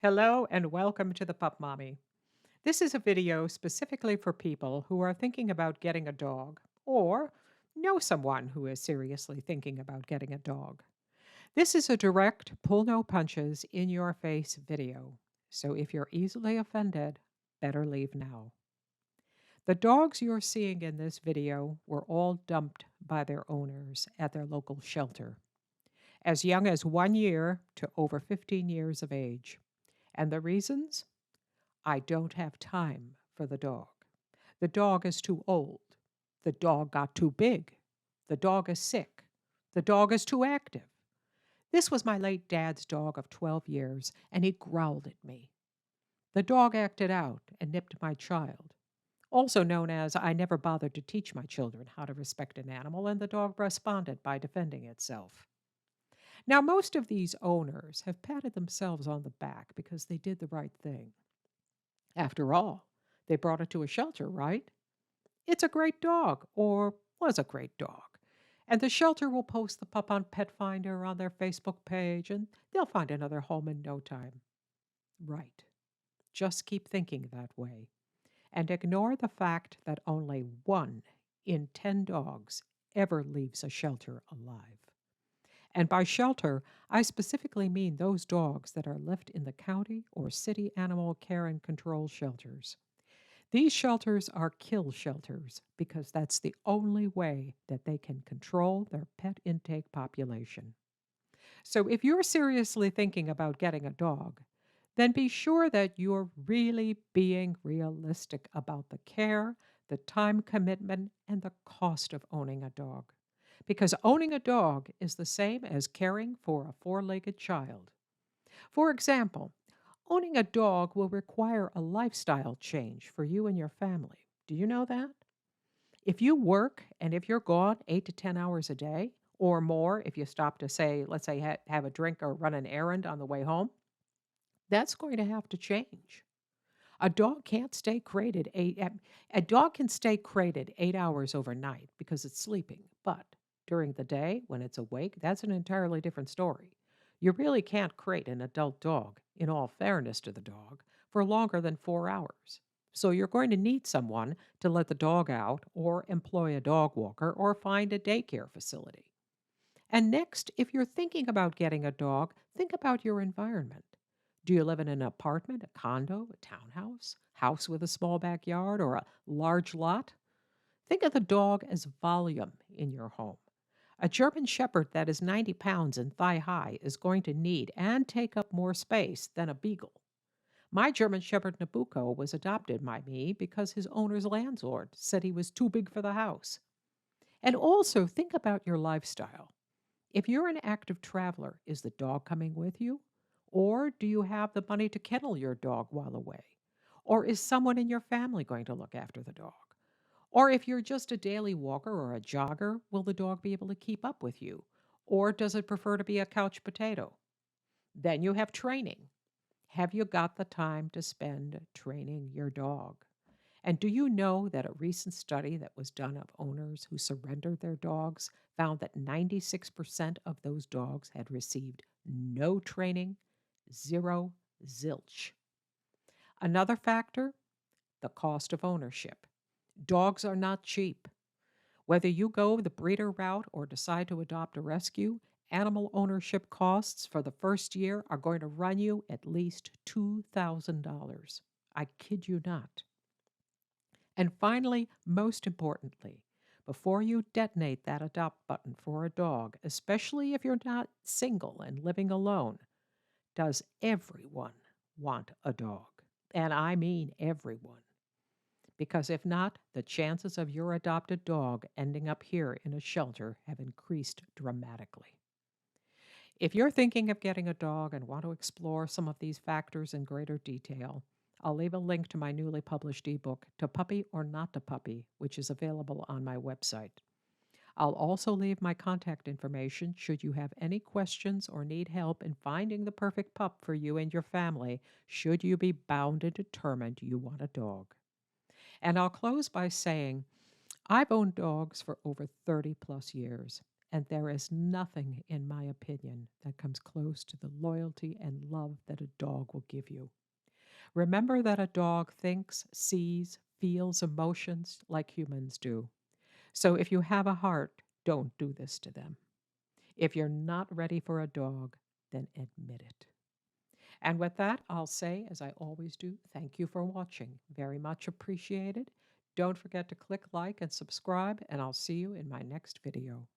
Hello and welcome to the Pup Mommy. This is a video specifically for people who are thinking about getting a dog or know someone who is seriously thinking about getting a dog. This is a direct, pull no punches, in your face video. So if you're easily offended, better leave now. The dogs you're seeing in this video were all dumped by their owners at their local shelter, as young as 1 year to over 15 years of age. And the reasons? I don't have time for the dog. The dog is too old. The dog got too big. The dog is sick. The dog is too active. This was my late dad's dog of 12 years, and he growled at me. The dog acted out and nipped my child. Also known as I never bothered to teach my children how to respect an animal, and the dog responded by defending itself. Now, most of these owners have patted themselves on the back because they did the right thing. After all, they brought it to a shelter, right? It's a great dog, or was a great dog. And the shelter will post the pup on Pet Finder on their Facebook page, and they'll find another home in no time. Right. Just keep thinking that way. And ignore the fact that only 1 in 10 dogs ever leaves a shelter alive. And by shelter, I specifically mean those dogs that are left in the county or city animal care and control shelters. These shelters are kill shelters because that's the only way that they can control their pet intake population. So if you're seriously thinking about getting a dog, then be sure that you're really being realistic about the care, the time commitment, and the cost of owning a dog. Because owning a dog is the same as caring for a four-legged child. For example, owning a dog will require a lifestyle change for you and your family. Do you know that? If you work and if you're gone 8 to 10 hours a day or more, if you stop to say, let's say, have a drink or run an errand on the way home, that's going to have to change. A dog can't stay crated a dog can stay crated 8 hours overnight because it's sleeping, but during the day when it's awake, that's an entirely different story. You really can't crate an adult dog, in all fairness to the dog, for longer than 4 hours. So you're going to need someone to let the dog out, or employ a dog walker, or find a daycare facility. And next, if you're thinking about getting a dog, think about your environment. Do you live in an apartment, a condo, a townhouse, house with a small backyard, or a large lot? Think of the dog as volume in your home. A German Shepherd that is 90 pounds and thigh high is going to need and take up more space than a Beagle. My German Shepherd Nabucco was adopted by me because his owner's landlord said he was too big for the house. And also think about your lifestyle. If you're an active traveler, is the dog coming with you? Or do you have the money to kennel your dog while away? Or is someone in your family going to look after the dog? Or if you're just a daily walker or a jogger, will the dog be able to keep up with you? Or does it prefer to be a couch potato? Then you have training. Have you got the time to spend training your dog? And do you know that a recent study that was done of owners who surrendered their dogs found that 96% of those dogs had received no training, zero, zilch? Another factor, the cost of ownership. Dogs are not cheap. Whether you go the breeder route or decide to adopt a rescue, animal ownership costs for the first year are going to run you at least $2,000. I kid you not. And finally, most importantly, before you detonate that adopt button for a dog, especially if you're not single and living alone, does everyone want a dog? And I mean everyone. Because if not, the chances of your adopted dog ending up here in a shelter have increased dramatically. If you're thinking of getting a dog and want to explore some of these factors in greater detail, I'll leave a link to my newly published ebook, To Puppy or Not to Puppy, which is available on my website. I'll also leave my contact information should you have any questions or need help in finding the perfect pup for you and your family, should you be bound and determined you want a dog. And I'll close by saying I've owned dogs for over 30 plus years, And there is nothing, in my opinion, that comes close to the loyalty and love that a dog will give you. Remember that a dog thinks, sees, feels emotions like humans do. So if you have a heart, don't do this to them. If you're not ready for a dog, then admit it. And with that, I'll say, as I always do, thank you for watching. Very much appreciated. Don't forget to click like and subscribe, and I'll see you in my next video.